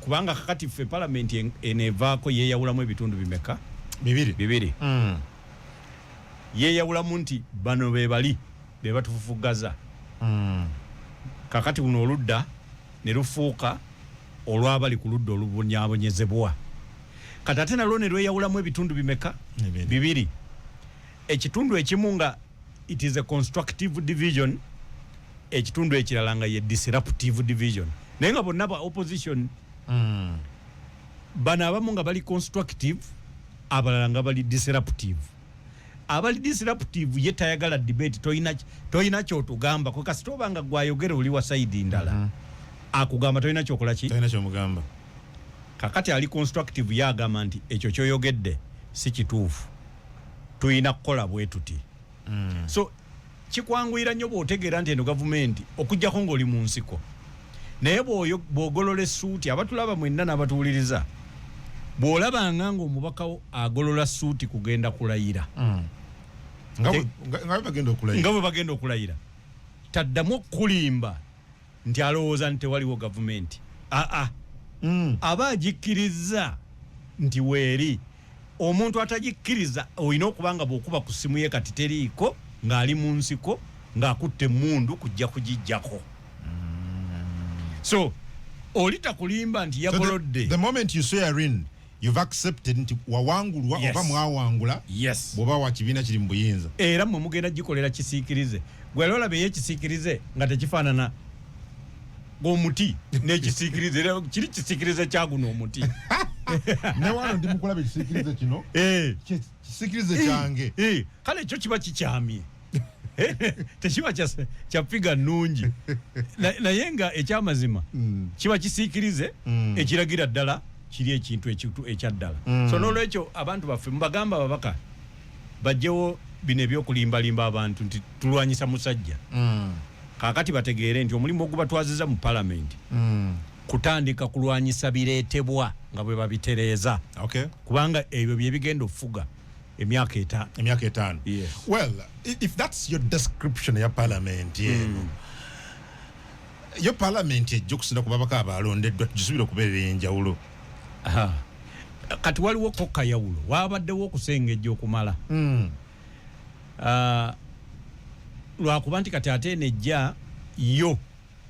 [SPEAKER 1] kubanga kakati ffe parliament enevaako yeeyawulamu ebitundu bimeka bibiri yeeyawulamu nti bano be bali be batufufugaza kakati buno oludda ne lufuuka olwabali ku ludda olubonyaabonyezebwa kati ate nalwo ne lweyawulamu ebitundu bimeka bibiri ekitundu ekimu nga it is a constructive division ekitundu ekirala nga ye disruptive division naye nga bonna ba opposition bano abamu nga bali constructive abalala nga bali disruptive. Abali disruptive ye tayagala debate toyina kyotugamba kwe kasita oba nga gwayogera oli wa side ndala akugamba toyina kyokola ki
[SPEAKER 2] toyina kyomugamba
[SPEAKER 1] kakati ali constructive yagamba nti ekyo kyoyogedde si kituufu tuyina kukola bwe tuti. So kikwanguyira nnyo bw'otegeera nti eno gavumenti okuggyako ng'oli mu nsiko naye bw'ogolola essuuti abatulaba mwenna n'abatuwuliriza bw'olabanga ng'omubakawo agolola ssuuti kugenda kulayira
[SPEAKER 2] nga bwe
[SPEAKER 1] bagenda okulayira taddamu okulimba nti alowooza nti tewaliwo gavumenti aba agikkiriza nti weeri omuntu atagikkiriza olina okuba nga bw'okuba ku ssimu ye kati teriiko ng'ali mu nsiko ng'akutte emmundu kujja kugijjako. So oli takulimba nti yagolodde.
[SPEAKER 2] The moment you swear in you've accepted nti wawangulwa oba mwawangula bw'oba wa kibiina kiri mu buyinza
[SPEAKER 1] era mmwe mugenda gikolera kisiikirize gwe olaba ekisiikirize nga tekifaanana ng'omuti n'ekisiikirize era kiri kisiikirize kyaguno omuti
[SPEAKER 2] ne wano ndi mukulaba ekisiikirize kino kisiikirize kyange
[SPEAKER 1] kale ekyo kiba kikyamye tekiba kya figa nnungi naye nga ekyamazima kiba kisiikirize ekiragira ddala kiri ekintu ekyaddala. So n'olwekyo abantu baffe mubagamba ababaka bajjewo bino ebyokulimbalimba abantu nti tulwanyisa musajja kaakati bategeere nti omulimu ogubatwaziza mu parliament kutandika kulwanyisa bireetebwa nga bwe babitereeza kubanga ebyo bye bigenda okufuga emyaka 5.
[SPEAKER 2] Yes. Well, if that's your description ya parliament yo parliament ejjo kusinda ku babaka abalondeddwa gisubira okubeerera enjawulo.
[SPEAKER 1] Kati waliwo kokka yawulo wabaddewo okusengejja okumala. Lwakuba nti kati ate nejja yo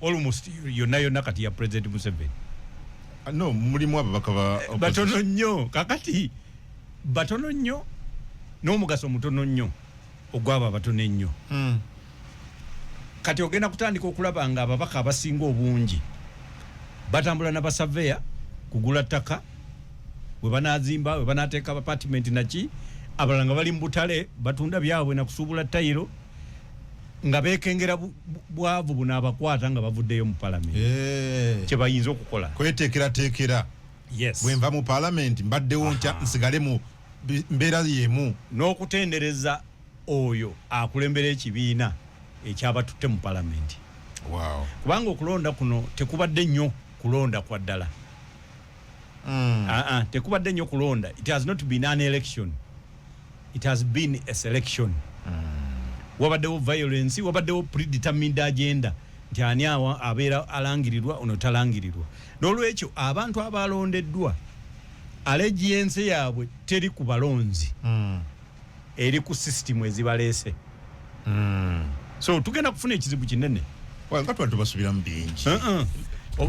[SPEAKER 1] almost yonna kati ya President Museveni.
[SPEAKER 2] No, mulimu ababaka ba
[SPEAKER 1] batono nnyo kakati batono nnyo n'omugaso mutono nnyo ogwaba batono ennyo. Kati ogenda kutandika okulaba nga ababaka abasinga obungi batambula na basaveya kugula ttaka bwe banazimba bwe banateeka apartment naki abalala nga bali mu butale batunda byabwe na kusuubula tayiro nga beekengera bwavu buno abakwata nga bavuddeyo mu palamenti. Kye bayinza okukola
[SPEAKER 2] kweteekerateekera.
[SPEAKER 1] Yes.
[SPEAKER 2] Bwe nva mu palamenti mbaddewo ntya nsigale mu mbeera y'emu.
[SPEAKER 1] N'okutendereza oyo akulembera ekibiina ekyabatutte mu palamenti.
[SPEAKER 2] Wow.
[SPEAKER 1] Kubanga okulonda kuno tekubadde nnyo kulonda kwa ddala. Tekubadde nnyo kulonda. It has not been an election. It has been a selection. Wabaddewo violence, wabaddewo predetermined agenda. Nti ani abeera alangirirwa ono talangirirwa. N'olwekyo abantu abalondeddwa allegiance yaabwe teri ku balonzi. Eri ku system ezibaleese. So tugenda kufuna ekizibu kinene.
[SPEAKER 2] Nga twali basubiramu bingi.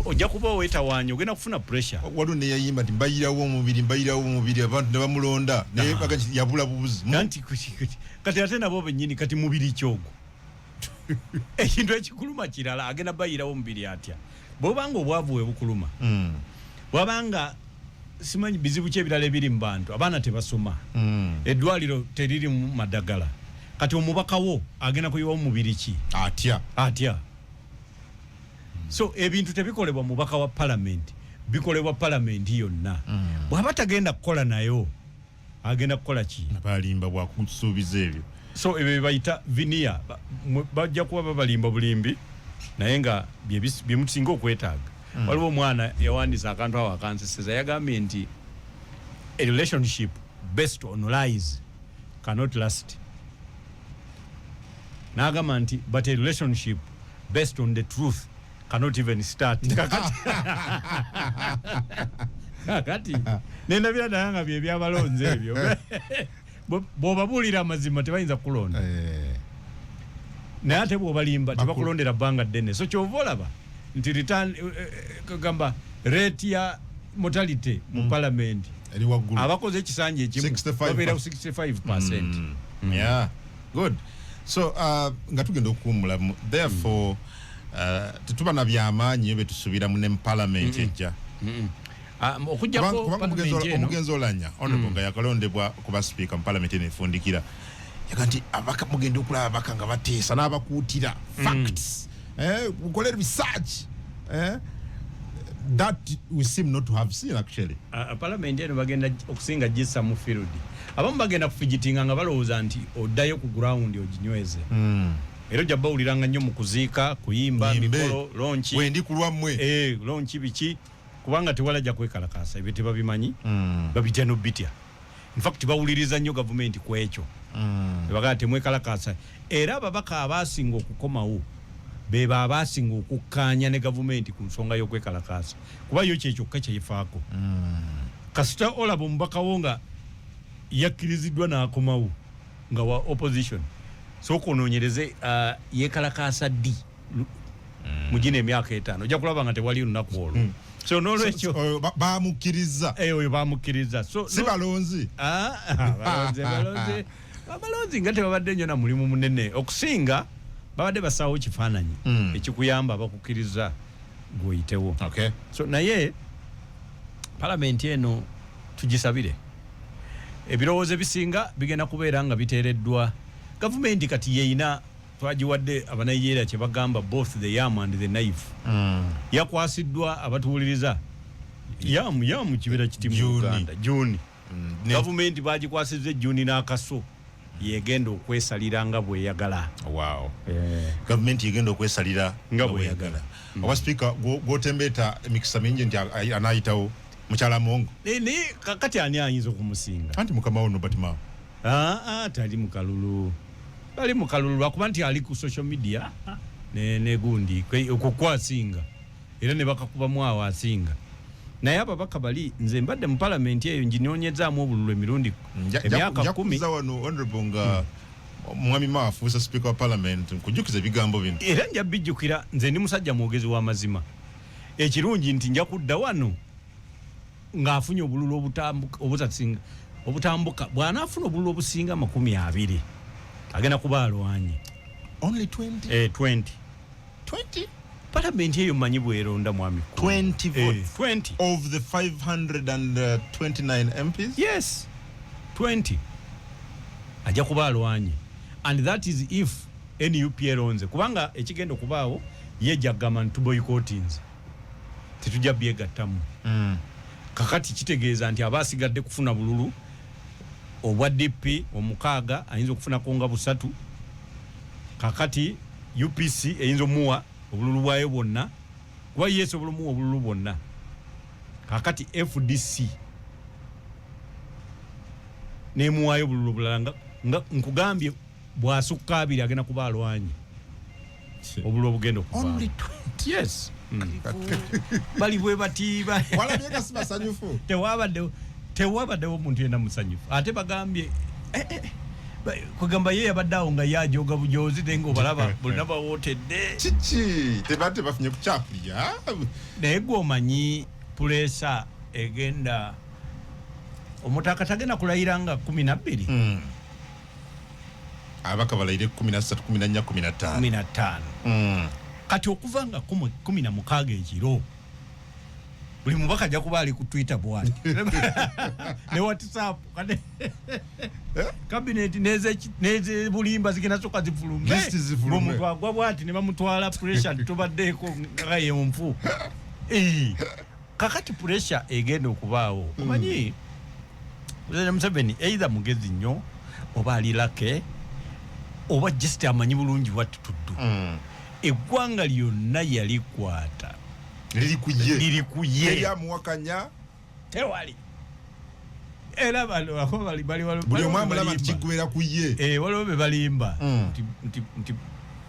[SPEAKER 1] Ojja kuba weetawaanya ogenda kufuna pressure.
[SPEAKER 2] Waliwo ne yayimba nti mbayirawo omubiri abantu ne bamulonda naye baga yabula bubuzi.
[SPEAKER 1] Kati ate nabo bennyini kati mubiri kyogo. Ekintu ekikuluma kirala agenda bayirawo omubiri atya. Bw'obanga obwavu we bukuluma. Bw'obanga simanyi bizibu ki ebirala ebiri mu bantu abaana tebasoma. Eddwaliro teriri mu madagala. Kati omubakawo agenda kuyiwa omubiri ki atya. So ebintu tebikolebwa mubaka wa parliament bikolebwa parliament yonna. Bw'aba tagenda kukola nayo agenda kukola ki?
[SPEAKER 2] Balimba bwa kusuubiza ebyo.
[SPEAKER 1] So ebyo bayita vinia bajja kuba babalimba bulimbi naye nga byemusinga okwetaaga. Waliwo omwana yawandiisa akantu awo akanseseza yagambye nti a relationship based on lies cannot last. Nagamba nti but a relationship based on the truth cannot even start. Kakati nenda bya dayanga bye byabalonze ebyo. Bw'obabuulira amazima tebayinza kulonda. Naye ate bw'obalimba tebakulondera bbanga ddene. So kyova olaba nti return gamba rate ya mortality mu parliament
[SPEAKER 2] eri waggulu.
[SPEAKER 1] Abakoze ekisanja ekimu babeera 65%.
[SPEAKER 2] Yeah, good. So nga tugenda okuwummula therefore tetuba na byamaanyi bye tusubira mu ne parliament ejja.
[SPEAKER 1] Okujjako
[SPEAKER 2] omugenzi Olanya honorable nga yakalondebwa kuba speaker mu parliament n'efundikira yakanti abaka mugenda okulaba abaka nga bateesa n'abakuutira facts ukole research that we seem not to have seen actually.
[SPEAKER 1] Parliament eno bagenda okusinga jissa mu field abamu bagenda kufijitinga nga balowooza nti oddayo ku ground oginyweze. Era ojja bawuliranga nnyo mu kuziika kuyimba mikolo lonchi
[SPEAKER 2] wendi kulwammwe
[SPEAKER 1] lonchi biki kubanga tewalajja kwekalakaasa ebyo tebabimanyi babitya n'obbitya. In fact bawuliriza nnyo gavumenti ku ekyo bagaa temwekalakaasa. Era ababaka abaasinga okukomawo beba abaasinga okukkaanya ne gavumenti ku nsonga y'okwekalakaasa kuba yo kyekyokka kyeyifaako. Kasita olaba omubaka wo nga yakkiriziddwa n'akomawo nga wa opposition soko onoonyereze yekalakaasa ddi mu gino emyaka 5 ojja kulaba nga tewali lunaku olwo. So n'olwekyo
[SPEAKER 2] bamukkiriza
[SPEAKER 1] oyo bamukkiriza
[SPEAKER 2] si balonzi.
[SPEAKER 1] Abalonzi nga tebabadde nnyo na mulimu munene okusinga babadde basaawo kifaananyi ekikuyamba abakukkiriza gw'oyitewo. So naye palamenti eno tugisabire ebirowoozo ebisinga bigenda kubeera nga biteereddwa. Gavumenti kati yeeyina twagiwadde abanayijeeriya kye bagamba both the yam and the knife. Yakwasiddwa abatuwuliriza yamu kibira kiti mu Uganda Juni. Gavumenti bagikwasizza Juni n'akaso yegenda okwesalira nga bweyagala.
[SPEAKER 2] Gavumenti yegenda okwesalira nga bweyagala. Oba speaker gwotembeeta emikisa mingi nti anaayitawo mukyala Mongo.
[SPEAKER 1] Kakati ani ayinza okumusinga?
[SPEAKER 2] Anti mukama wo Nobert Mao.
[SPEAKER 1] Tali mu kalulu. Bali mu kalulu lwakuba nti ali ku social media ne gundi okukwasinga era ne bakakubamu awo asinga naye ababaka bali nze mbadde mu parliament eyo njinoonyezaamu obululu emirundi emyaka 10
[SPEAKER 2] wano honorable nga mwami maafuusa speaker wa parliament nkujukiza ebigambo bino
[SPEAKER 1] era nja bijjukira nze ndi musajja mwogezi w'amazima ekirungi nti nja kudda wano ng'afunye obululu obutambuka bw'anaafuna obululu obusinga 20 agenda kuba alwanye
[SPEAKER 2] only 20
[SPEAKER 1] 20 parliament eyo mmanyi bweronda mwami
[SPEAKER 2] 20 votes
[SPEAKER 1] 20
[SPEAKER 2] of the 529 MPs
[SPEAKER 1] yes 20 ajja kuba alwanye and that is if NUP eronze kubanga ekigenda okubaawo yejjagama ntuboycottinze tetujja byegattamu kakati kitegeeza nti abaasigadde kufuna bululu obwa DP omukaaga ayinza okufuna konga 3 kakati UPC eyinza omuwa obululu bwayo bwonna kuba yesu obululu bwonna kakati FDC nemuwayo obululu bulala nga nkugambye bwasukka 2 agenda kuba alwanye obululu obugenda okuba
[SPEAKER 2] only 20
[SPEAKER 1] yes bali bwe batiba
[SPEAKER 2] wala byeka sibasanyufu
[SPEAKER 1] tewabaddewo omuntu yena musanyufu ate bagambye kugamba ye yabaddeawo nga yajoga bujozi naye ng'obalaba bonna bawootedde
[SPEAKER 2] kiki tebadde bafunye kukyapulya
[SPEAKER 1] naye gwomanyi puleesa egenda omutaka tagenda kulayira nga 12
[SPEAKER 2] abaka balayire 13 14 15
[SPEAKER 1] kati okuva nga 16 ekiro buli mubaka ajja kuba ali ku Twitter bwati ne WhatsApp kade cabinet neze bulimba zigenda soka zifulume omuntu agwa bwati ne bamutwala pressure tubaddeeko nga ye mfu kakati pressure egenda okubaawo omanyi President Museveni either mugezi nnyo oba alirake oba just amanyi bulungi watu tuddu eggwanga lyonna yalikwata liri kuye
[SPEAKER 2] ya muwakanya
[SPEAKER 1] tewali era bali
[SPEAKER 2] buli omwamulaba kigwera kuye
[SPEAKER 1] waliwo be balimba nti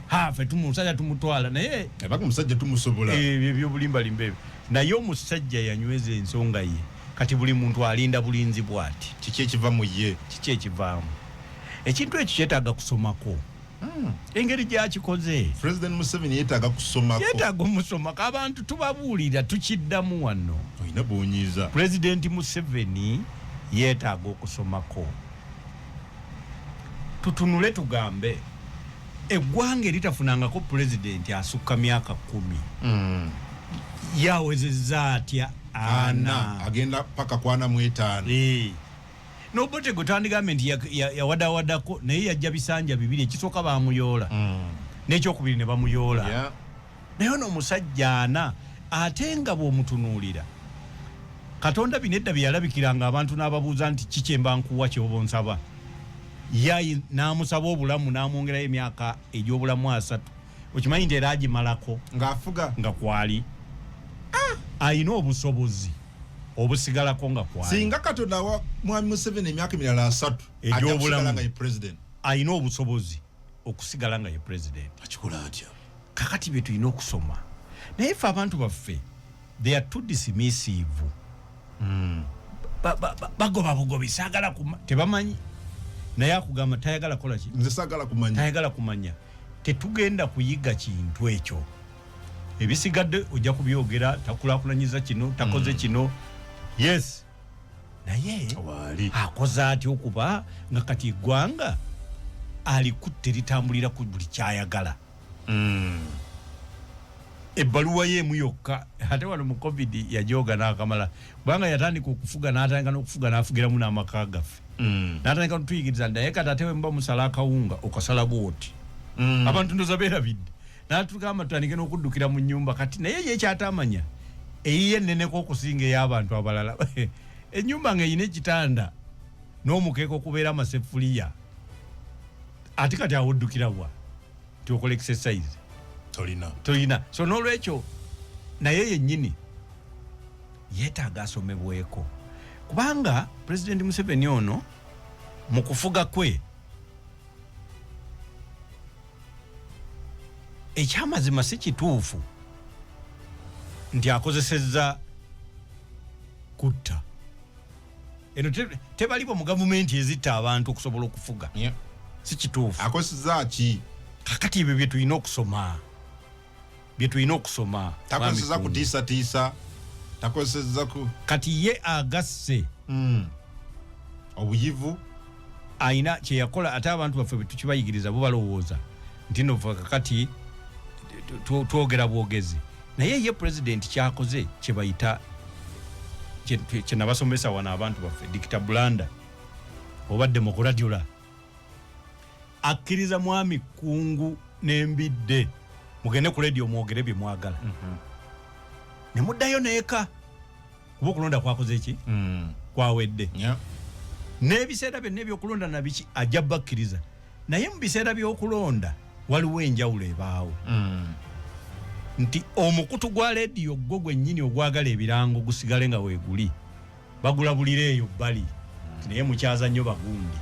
[SPEAKER 1] hafe tumusajja tumutwala naye
[SPEAKER 2] abaka musajja tumusobola
[SPEAKER 1] ebyo bulimba limbe naye omusajja yanyweza ensonga ye kati buli muntu alinda bulinzi bwati
[SPEAKER 2] kiki ekiva mu ye
[SPEAKER 1] kiki ekivaamu ekintu ekyo kyetaaga kusomako engeri gyakikoze
[SPEAKER 2] President Museveni yeetaaga kusomako
[SPEAKER 1] yeetaaga omusomako abantu tubabuulira tukiddamu wano
[SPEAKER 2] oyina boonyiza
[SPEAKER 1] President Museveni yeetaaga okusomako tutunule tugambe eggwanga eritafunangako pulezidenti asukka myaka 10 yawezezza atya ana
[SPEAKER 2] agenda paka kwana 5
[SPEAKER 1] nobote gutandi government yawadako naye yajja bisanja 2 ekisooka bamuyoola n'ekyokubiri ne bamuyoola naye ono omusajja ana ate nga bw'omutunuulira Katonda binedda byalabikiranga abantu n'ababuuza nti kikyemba nkuwa kyobo nsaba yayi n'amusaba obulamu n'amwongerayo emyaka egy'obulamu 3 okimanyi nti era agimalako
[SPEAKER 2] ng'afuga
[SPEAKER 1] nga kwali ayina obusobozi obusigalako nga kwali
[SPEAKER 2] singa Katonda wa mwami Museveni emyaka 3
[SPEAKER 1] egy'obulamu
[SPEAKER 2] nga ye president
[SPEAKER 1] ayina obusobozi okusigala nga ye president
[SPEAKER 2] akikola atya
[SPEAKER 1] kakati bye tulina okusoma naye ffe abantu baffe they are too dismissive bagoba bugobi saagala tebamanyi naye akugamba tayagala kola ki
[SPEAKER 2] nze saagala kumanya
[SPEAKER 1] tayagala kumanya tetugenda kuyiga kintu ekyo ebisigadde ojja kubyogera takulaakulanyiza kino takoze kino yes naye akoze atya okuba nga kati eggwanga alikutte litambulira ku buli kyayagala ebbaluwa yeemu yokka ate wano mu covid yajoga n'akamala kubanga yatandika okufuga n'atandika n'okufuga n'afugiramu n'amaka gaffe n'atandika n'otuyigiriza naye kati ate wemba musala akawunga okasala bwoti abantu ndoza beerabidde n'atugamba tutandike n'okuddukira mu nnyumba kati naye ye ekyatamanya eyiye enneneko okusinga ey'abantu abalala ennyumba ng'eyina ekitanda n'omukeeka okubeera amaseffuliya ate kati awoddukirawa tiokola exercise tolina so n'olwekyo naye yennyini yeetaaga asomebweko kubanga President Museveni ono mu kufuga kwe ekyamazima si kituufu nti akozesezza kutta eno tebaliwo mu gavumenti ezitta abantu okusobola okufuga si kituufu
[SPEAKER 2] akozesezza ki
[SPEAKER 1] kakati ebyo bye tulina okusoma
[SPEAKER 2] takozesezza kutiisatiisa takozesezza ku
[SPEAKER 1] kati ye agasse
[SPEAKER 2] obuyivu
[SPEAKER 1] ayina kyeyakola ate abantu baffe betukibayigiriza bo balowooza nti no kakati twogera bwogezi naye ye president kyakoze kyebayita kyenabasomesa wano abantu baffe Dr. Bulanda oba Democratula akkiriza mwami Kungu n'embidde mugende ku radio mwogere bye mwagala ne muddayo neeka kuba okulonda kwakoze eki kwawedde n'ebiseera byonna ebyokulonda nabiki ajja bakkiriza naye mu biseera by'okulonda waliwo enjawulo ebaawo nti omukutu gwa radio gwo gwennyini ogwagala ebirango gusigale nga weeguli bagulabulira eyo bbali naye mukyaza nnyo bagundi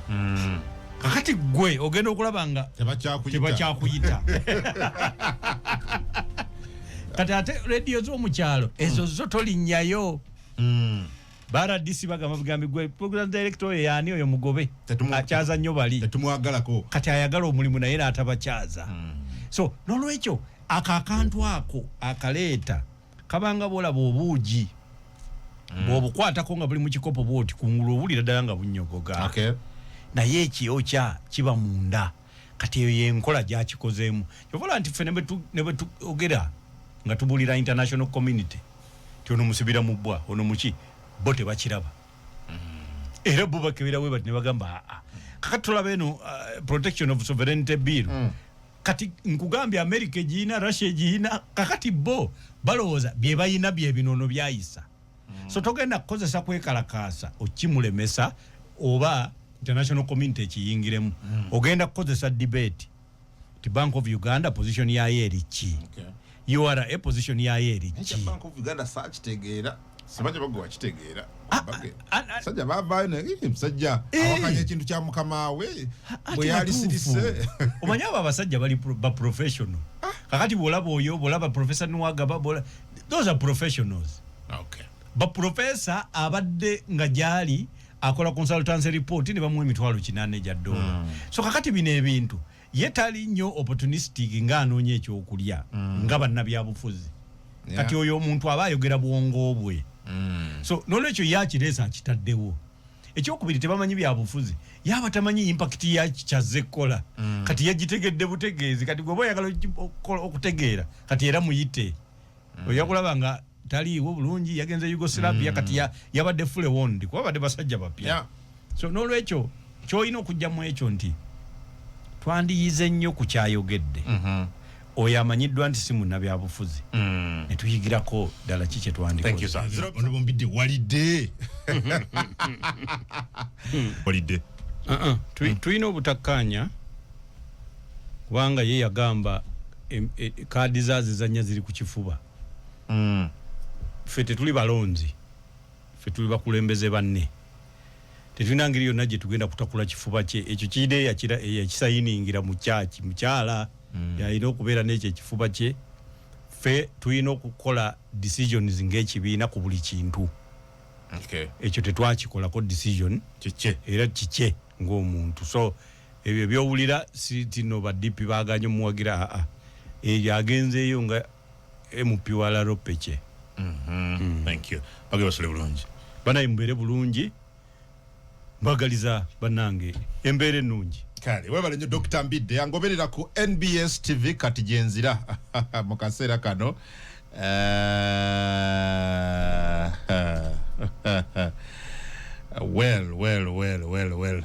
[SPEAKER 1] kakati gwe ogenda okulaba nga tebakyakuyita kati ate radio z'omukyalo ezo zo tolinnyayo baradisi bagamba bigambi gwe program director yaani oyo mugobe akyaza nnyo bali
[SPEAKER 2] tetumwagalako
[SPEAKER 1] kati ayagala omulimu naye n'atabakyaza so n'olwekyo akantu ako akaleeta kabanga bolaba obuugi bw'obukwatako nga buli mu kikopo bwoti kungulu obulira ddala nga bunnyogoga naye ekiyokya kiba munda kati eyo yenkola gyakikozeemu kyovola nti ffe ne bwe tuogera nga tubulira international community ti ono musibira mu bbwa ono muki bo tebakiraba era bo bakebera we bati ne bagamba kakati tulaba eno protection of sovereignty bill kati nkugambye America egiina Russia egiina kakati bo balowooza bye bayina bye binono byayisa so togenda kukozesa kwekalakaasa okimulemesa oba international community ekiyingiremu ogenda kukozesa debate ti Bank of Uganda position yayo eriki URA position yayo eriki
[SPEAKER 2] Bank of Uganda sakitegeera sibaje bagwa kitegeera sajja bavaayo naye musajja awakanya ekintu kya mukama we bwe yali sirise
[SPEAKER 1] omanya abo abasajja bali ba professional kakati bwolaba oyo bwolaba professor Nwagaba those are professionals ba professor abadde nga gyali akola consultancy report ne bamuwa $8,000 so kakati bino ebintu ye tali nnyo opportunistic nga anoonya ekyokulya nga bannabyabufuzi kati oyo omuntu aba ayogera bwongo bwe so n'olwekyo yakireesa akitaddewo ekyokubiri tebamanyi byabufuzi yaba tamanyi impact yakikyaze kola kati yagitegedde butegeezi kati gwe oyagala okutegeera kati era muyite oyakulaba nga taliiwo bulungi yagenze Yugoslavia kati yabadde fule wondi kuba badde basajja bapya so n'olwekyo kyolina okujjamu ekyo nti twandiyize nnyo ku kyayogedde oyo amanyiddwa nti si munnabyabufuzi ne tuyigirako ddala ki kye twandikoze
[SPEAKER 2] onobombidde walidde walidde
[SPEAKER 1] tulina obutakkaanya kubanga ye yagamba kaadi zazizanya ziri ku kifuba ffe tetuli balonzi ffe tuli bakulembeze banne tetulina ngeri yonna gye tugenda kutakula kifuba kye ekyo kiide yakisayiningira mu kyaki mukyala yalina okubeera n'ekyo ekifuba kye ffe tulina okukola decisions ng'ekibiina ku buli kintu ekyo tetwakikolako decision era kikye ng'omuntu so ebyo byowulira sitino badipi baganye muwagira eyo agenzeeyo nga MP wala ropeke
[SPEAKER 2] thank you bage basole bulungi
[SPEAKER 1] banaye mbeere bulungi mbagaliza banange embeere ennungi
[SPEAKER 2] kale webale nnyo Dr. Mbidde yangoberera ku NBS TV kati gyenzira mu kaseera kano well